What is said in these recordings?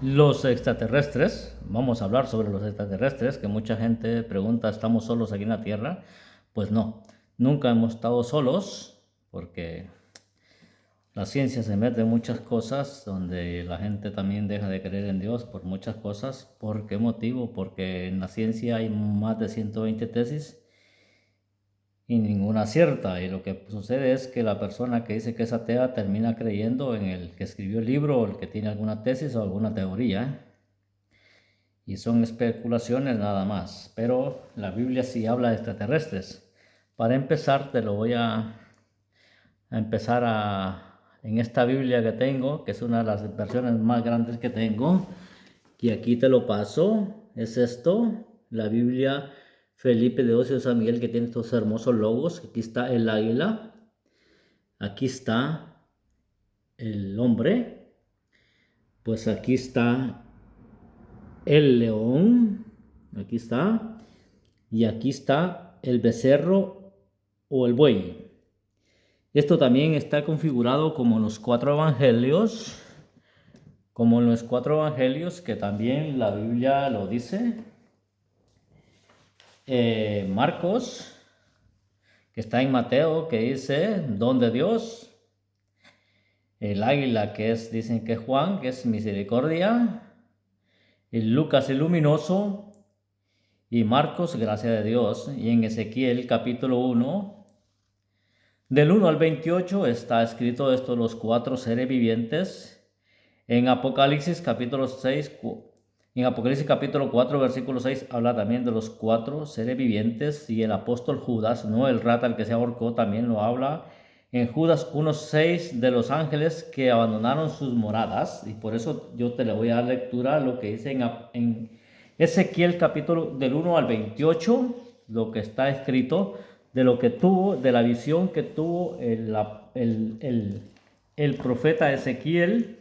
Los extraterrestres, vamos a hablar sobre los extraterrestres, que mucha gente pregunta, ¿estamos solos aquí en la Tierra? Pues no, nunca hemos estado solos, porque la ciencia se mete en muchas cosas, donde la gente también deja de creer en Dios por muchas cosas. ¿Por qué motivo? Porque en la ciencia hay más de 120 tesis y ninguna cierta. Y lo que sucede es que la persona que dice que es atea termina creyendo en el que escribió el libro o el que tiene alguna tesis o alguna teoría. Y son especulaciones nada más, pero la Biblia sí habla de extraterrestres. Para empezar, te lo voy a empezar en esta Biblia que tengo, que es una de las versiones más grandes que tengo, y aquí te lo paso. Es esto, la Biblia Felipe de Ocio de San Miguel, que tiene estos hermosos logos. Aquí está el águila, aquí está el hombre, pues aquí está el león, aquí está. Y aquí está el becerro o el buey. Esto también está configurado como en los cuatro evangelios, que también la Biblia lo dice. Marcos, que está en Mateo, que dice don de Dios. El águila, que es, dicen que es Juan, que es misericordia. El Lucas el luminoso. Y Marcos, gracia de Dios. Y en Ezequiel capítulo 1, del 1 al 28 está escrito esto, los cuatro seres vivientes. En Apocalipsis capítulo 6, en Apocalipsis capítulo 4, versículo 6, habla también de los cuatro seres vivientes. Y el apóstol Judas, no el rata el que se ahorcó, también lo habla. En Judas 1:6 de los ángeles que abandonaron sus moradas. Y por eso yo te le voy a dar lectura a lo que dice en Ezequiel capítulo del 1 al 28, lo que está escrito de lo que tuvo, de la visión que tuvo el profeta Ezequiel,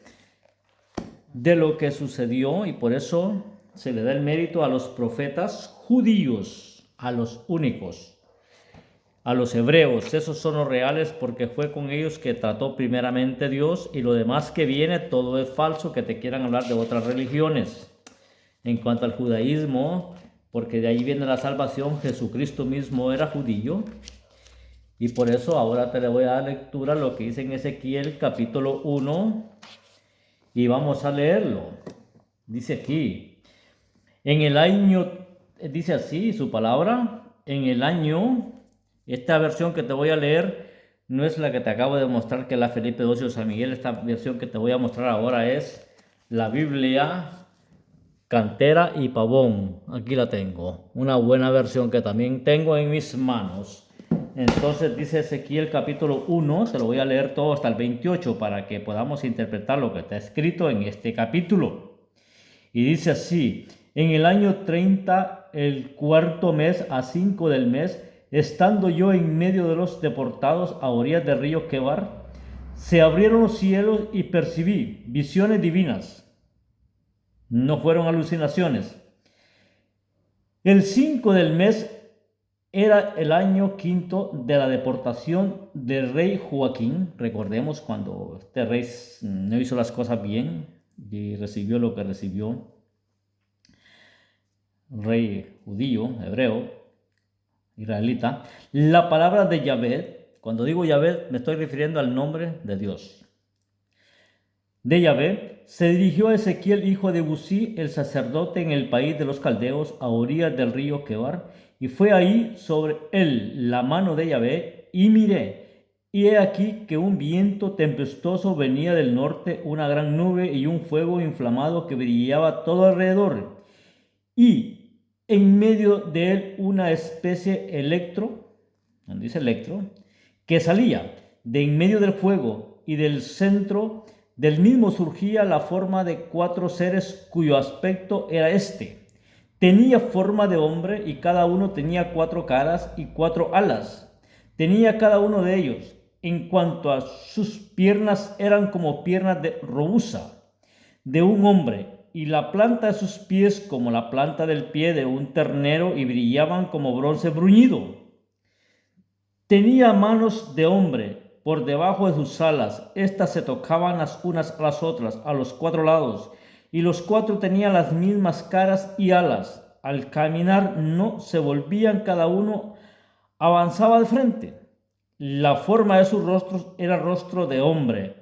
de lo que sucedió. Y por eso se le da el mérito a los profetas judíos, a los únicos, a los hebreos. Esos son los reales, porque fue con ellos que trató primeramente Dios, y lo demás que viene todo es falso, que te quieran hablar de otras religiones. En cuanto al judaísmo, porque de ahí viene la salvación, Jesucristo mismo era judío. Y por eso ahora te le voy a dar lectura a lo que dice en Ezequiel capítulo 1, y vamos a leerlo. Dice aquí, en el año, dice así su palabra, en el año, esta versión que te voy a leer no es la que te acabo de mostrar, que es la Felipe II de San Miguel. Esta versión que te voy a mostrar ahora es la Biblia Cantera y Pavón. Aquí la tengo, una buena versión que también tengo en mis manos. Entonces dice Ezequiel capítulo 1, se lo voy a leer todo hasta el 28 para que podamos interpretar lo que está escrito en este capítulo. Y dice así, en el año 30, el cuarto mes, a 5 del mes, estando yo en medio de los deportados a orillas del río Quebar, se abrieron los cielos y percibí visiones divinas. No fueron alucinaciones. El 5 del mes era el año quinto de la deportación del rey Joaquín. Recordemos cuando este rey no hizo las cosas bien y recibió lo que recibió. Rey judío, hebreo, israelita. La palabra de Yahvé, cuando digo Yahvé me estoy refiriendo al nombre de Dios. De Yahvé se dirigió a Ezequiel, hijo de Busí, el sacerdote, en el país de los caldeos, a orillas del río Quebar, y fue ahí sobre él la mano de Yahvé, y miré, y he aquí que un viento tempestuoso venía del norte, una gran nube y un fuego inflamado que brillaba todo alrededor, y en medio de él una especie electro, donde dice electro, que salía de en medio del fuego, y del centro del mismo surgía la forma de cuatro seres cuyo aspecto era este. Tenía forma de hombre, y cada uno tenía cuatro caras y cuatro alas. Tenía cada uno de ellos. En cuanto a sus piernas, eran como piernas de robusta de un hombre, y la planta de sus pies como la planta del pie de un ternero, y brillaban como bronce bruñido. Tenía manos de hombre por debajo de sus alas, estas se tocaban las unas a las otras a los cuatro lados, y los 4 tenían las mismas caras y alas. Al caminar no se volvían, cada uno avanzaba de frente. La forma de sus rostros era rostro de hombre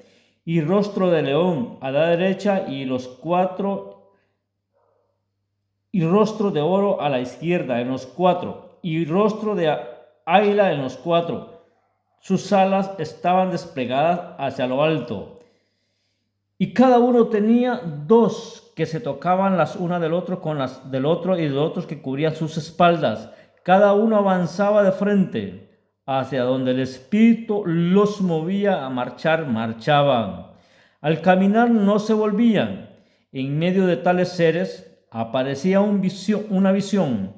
y rostro de león a la derecha, y los 4 y rostro de oro a la izquierda en los 4, y rostro de águila en los 4. Sus alas estaban desplegadas hacia lo alto, y cada uno tenía 2 que se tocaban las una del otro con las del otro, y de otros que cubrían sus espaldas. Cada uno avanzaba de frente hacia donde el Espíritu los movía a marchar, marchaban. Al caminar no se volvían. En medio de tales seres aparecía una visión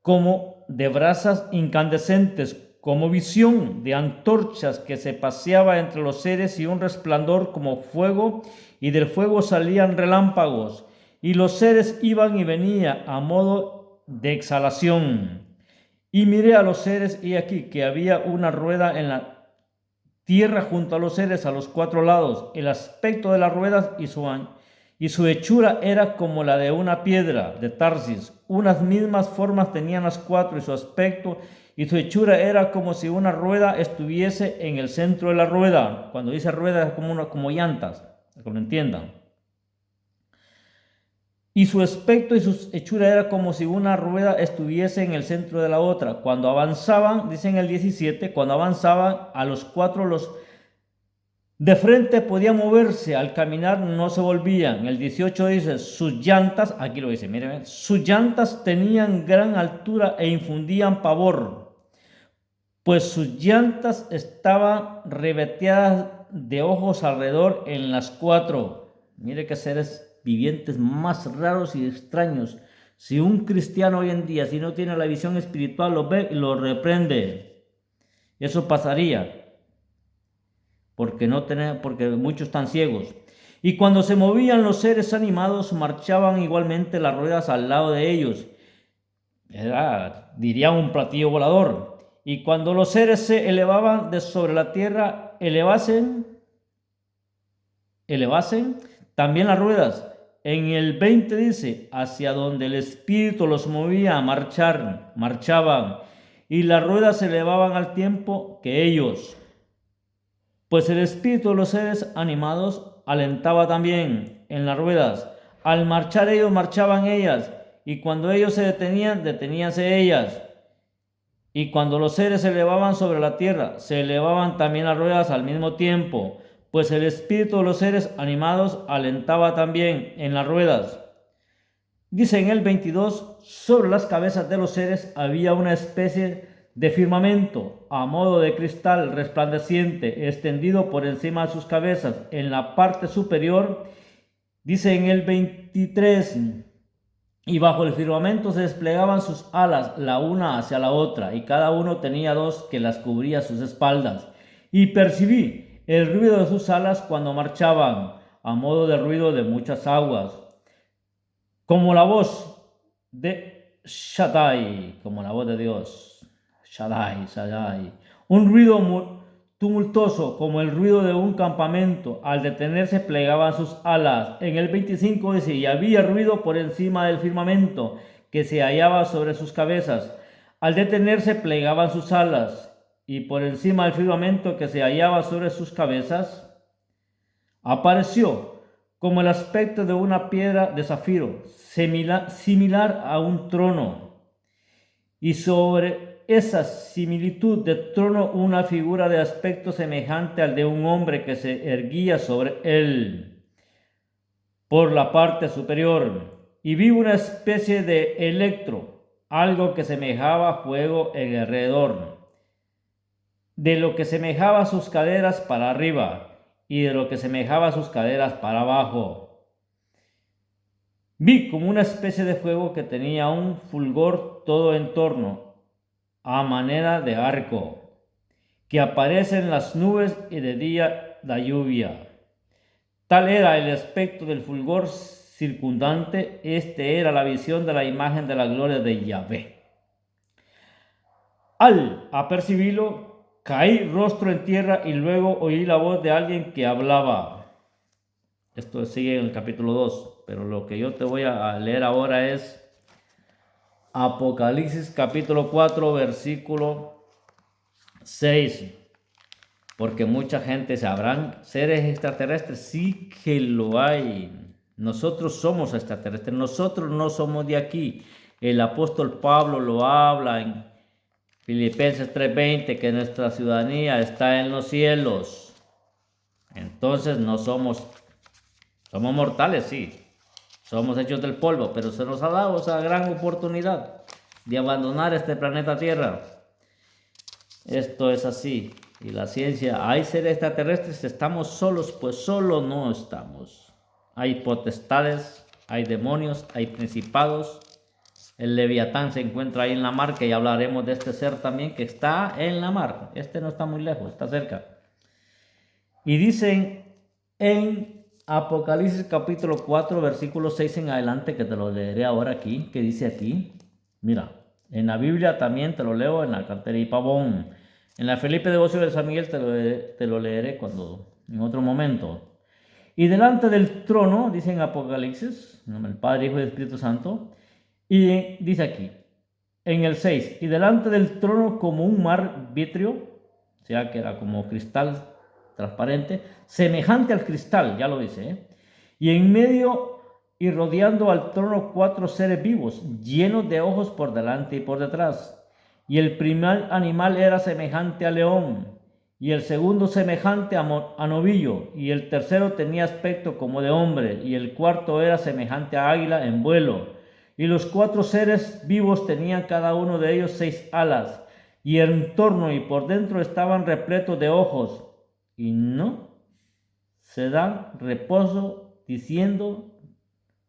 como de brasas incandescentes, como visión de antorchas que se paseaba entre los seres, y un resplandor como fuego, y del fuego salían relámpagos, y los seres iban y venían a modo de exhalación. Y miré a los seres, y aquí que había una rueda en la tierra junto a los seres a los 4 lados. El aspecto de las ruedas y su hechura era como la de una piedra de Tarsis. Unas mismas formas tenían las 4, y su aspecto y su hechura era como si una rueda estuviese en el centro de la rueda. Cuando dice rueda es como llantas, para que lo entiendan. Y su aspecto y su hechura era como si una rueda estuviese en el centro de la otra. Cuando avanzaban, dice en el 17, cuando avanzaban a los 4, los de frente podían moverse, al caminar no se volvían. El 18 dice, sus llantas, aquí lo dice, miren, sus llantas tenían gran altura e infundían pavor, pues sus llantas estaban ribeteadas de ojos alrededor en las 4. Mire qué seres vivientes más raros y extraños. Si un cristiano hoy en día, si no tiene la visión espiritual, lo ve y lo reprende. Eso pasaría, porque muchos están ciegos. Y cuando se movían los seres animados, marchaban igualmente las ruedas al lado de ellos. Diría un platillo volador. Y cuando los seres se elevaban de sobre la tierra, elevasen también las ruedas. En el 20 dice, hacia donde el Espíritu los movía a marchar, marchaban, y las ruedas se elevaban al tiempo que ellos. Pues el espíritu de los seres animados alentaba también en las ruedas. Al marchar ellos, marchaban ellas, y cuando ellos se detenían, deteníanse ellas. Y cuando los seres se elevaban sobre la tierra, se elevaban también las ruedas al mismo tiempo, pues el espíritu de los seres animados alentaba también en las ruedas. Dice en el 22, sobre las cabezas de los seres había una especie de firmamento a modo de cristal resplandeciente extendido por encima de sus cabezas. En la parte superior, dice en el 23, y bajo el firmamento se desplegaban sus alas la una hacia la otra, y cada uno tenía 2 que las cubría sus espaldas. Y percibí el ruido de sus alas cuando marchaban, a modo de ruido de muchas aguas, como la voz de Shaddai, como la voz de Dios. Shaddai, Shaddai. Un ruido tumultuoso, como el ruido de un campamento. Al detenerse plegaban sus alas. En el 25 dice, y había ruido por encima del firmamento que se hallaba sobre sus cabezas. Al detenerse plegaban sus alas, y por encima del firmamento que se hallaba sobre sus cabezas, apareció como el aspecto de una piedra de zafiro, similar a un trono, y sobre esa similitud de trono una figura de aspecto semejante al de un hombre que se erguía sobre él por la parte superior. Y vi una especie de electro, algo que semejaba a fuego en alrededor, de lo que semejaba a sus caderas para arriba, y de lo que semejaba a sus caderas para abajo. Vi como una especie de fuego que tenía un fulgor todo en torno, a manera de arco, que aparece en las nubes y de día la lluvia. Tal era el aspecto del fulgor circundante. Este era la visión de la imagen de la gloria de Yahvé. Al apercibirlo, caí rostro en tierra, y luego oí la voz de alguien que hablaba. Esto sigue en el capítulo 2, pero lo que yo te voy a leer ahora es Apocalipsis capítulo 4, versículo 6. Porque mucha gente sabrán seres extraterrestres, sí que lo hay. Nosotros somos extraterrestres, nosotros no somos de aquí. El apóstol Pablo lo habla en Filipenses 3:20, que nuestra ciudadanía está en los cielos. Entonces no somos mortales, sí. Somos hechos del polvo, pero se nos ha dado esa gran oportunidad de abandonar este planeta Tierra. Esto es así. Y la ciencia, ¿hay seres extraterrestres? ¿Estamos solos? Pues solo no estamos. Hay potestades, hay demonios, hay principados. El Leviatán se encuentra ahí en la mar, que ya hablaremos de este ser también, que está en la mar. Este no está muy lejos, está cerca. Y dicen en Apocalipsis capítulo 4, versículo 6 en adelante, que te lo leeré ahora aquí, que dice aquí, mira, en la Biblia también te lo leo en la Cartera y Pavón. En la Felipe Devocio de San Miguel te lo leeré en otro momento. Y delante del trono, dice en Apocalipsis, en nombre del Padre, Hijo y Espíritu Santo, y dice aquí, en el 6, y delante del trono como un mar vitrio, o sea que era como cristal transparente, semejante al cristal, ya lo dice, y en medio y rodeando al trono 4 seres vivos, llenos de ojos por delante y por detrás. Y el primer animal era semejante a león, y el segundo semejante a novillo, y el tercero tenía aspecto como de hombre, y el cuarto era semejante a águila en vuelo. Y los 4 seres vivos tenían cada uno de ellos 6 alas, y en torno y por dentro estaban repletos de ojos, y no se dan reposo, diciendo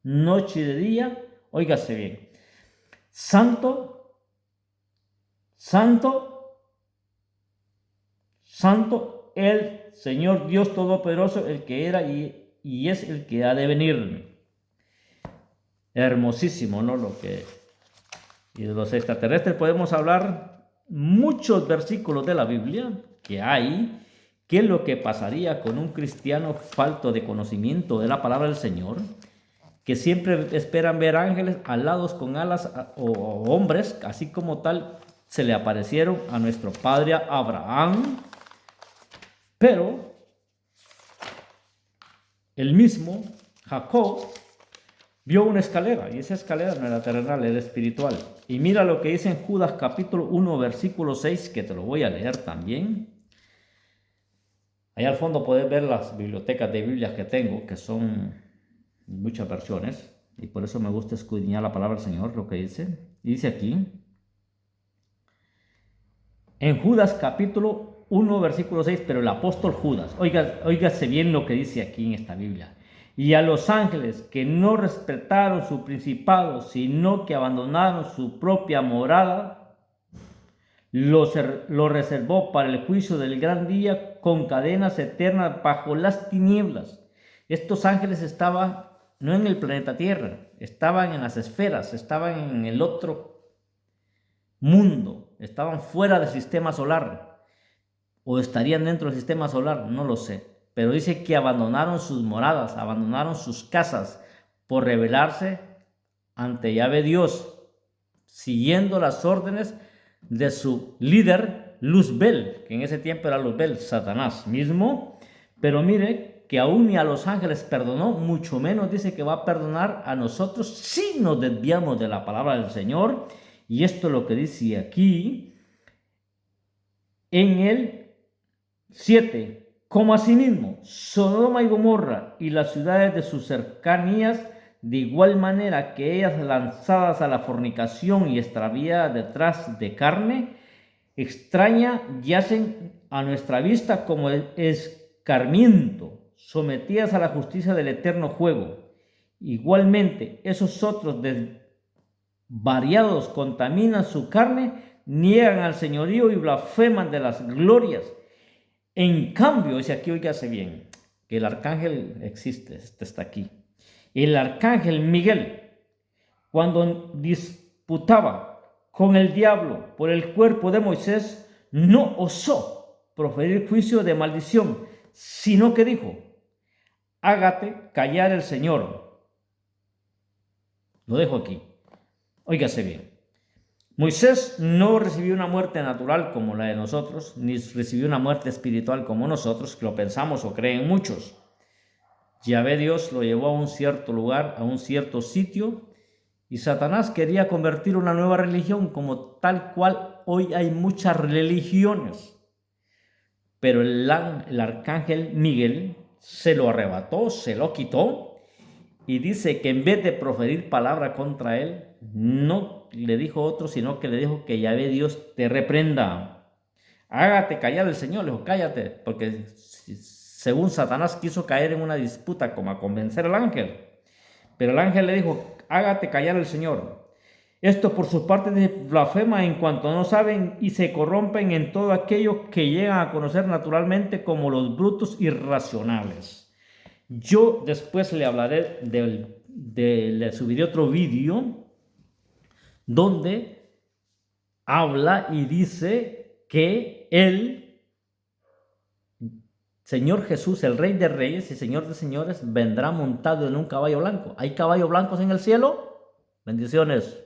noche y de día, óigase bien, santo, santo, santo, el Señor Dios Todopoderoso, el que era y es el que ha de venir. Hermosísimo, ¿no? Y de los extraterrestres podemos hablar muchos versículos de la Biblia que hay. ¿Qué es lo que pasaría con un cristiano falto de conocimiento de la palabra del Señor? Que siempre esperan ver ángeles alados con alas o hombres, así como tal se le aparecieron a nuestro padre Abraham, pero el mismo Jacob vio una escalera, y esa escalera no era terrenal, era espiritual. Y mira lo que dice en Judas capítulo 1, versículo 6, que te lo voy a leer también. Allá al fondo puedes ver las bibliotecas de Biblias que tengo, que son muchas versiones, y por eso me gusta escudriñar la palabra del Señor, lo que dice. Y dice aquí, en Judas capítulo 1, versículo 6, pero el apóstol Judas, óigase bien lo que dice aquí en esta Biblia. Y a los ángeles que no respetaron su principado, sino que abandonaron su propia morada, lo reservó para el juicio del gran día con cadenas eternas bajo las tinieblas. Estos ángeles estaban no en el planeta Tierra, estaban en las esferas, estaban en el otro mundo, estaban fuera del sistema solar, o estarían dentro del sistema solar, no lo sé. Pero dice que abandonaron sus moradas, abandonaron sus casas por rebelarse ante Yahvé Dios, siguiendo las órdenes de su líder Luzbel, que en ese tiempo era Luzbel, Satanás mismo. Pero mire que aún ni a los ángeles perdonó, mucho menos dice que va a perdonar a nosotros si nos desviamos de la palabra del Señor. Y esto es lo que dice aquí en el 7. Como asimismo, Sodoma y Gomorra y las ciudades de sus cercanías, de igual manera que ellas lanzadas a la fornicación y extraviadas detrás de carne extraña, yacen a nuestra vista como escarmiento, sometidas a la justicia del eterno juego. Igualmente, esos otros desvariados contaminan su carne, niegan al señorío y blasfeman de las glorias. En cambio, dice aquí, óigase bien, que el arcángel existe, está aquí. El arcángel Miguel, cuando disputaba con el diablo por el cuerpo de Moisés, no osó proferir juicio de maldición, sino que dijo: hágate callar el Señor. Lo dejo aquí. Óigase bien. Moisés no recibió una muerte natural como la de nosotros, ni recibió una muerte espiritual como nosotros, que lo pensamos o creen muchos. Yahvé Dios lo llevó a un cierto lugar, a un cierto sitio, y Satanás quería convertir una nueva religión como tal cual hoy hay muchas religiones. Pero el arcángel Miguel se lo arrebató, se lo quitó, y dice que en vez de proferir palabra contra él, no le dijo otro, sino que le dijo que Yahvé Dios te reprenda. Hágate callar el Señor, le dijo, cállate, porque según Satanás quiso caer en una disputa como a convencer al ángel. Pero el ángel le dijo, hágate callar el Señor. Esto por su parte blasfema en cuanto no saben y se corrompen en todo aquello que llegan a conocer naturalmente como los brutos irracionales. Yo después le hablaré le subiré otro vídeo donde habla y dice que el Señor Jesús, el Rey de Reyes y Señor de Señores, vendrá montado en un caballo blanco. ¿Hay caballos blancos en el cielo? Bendiciones.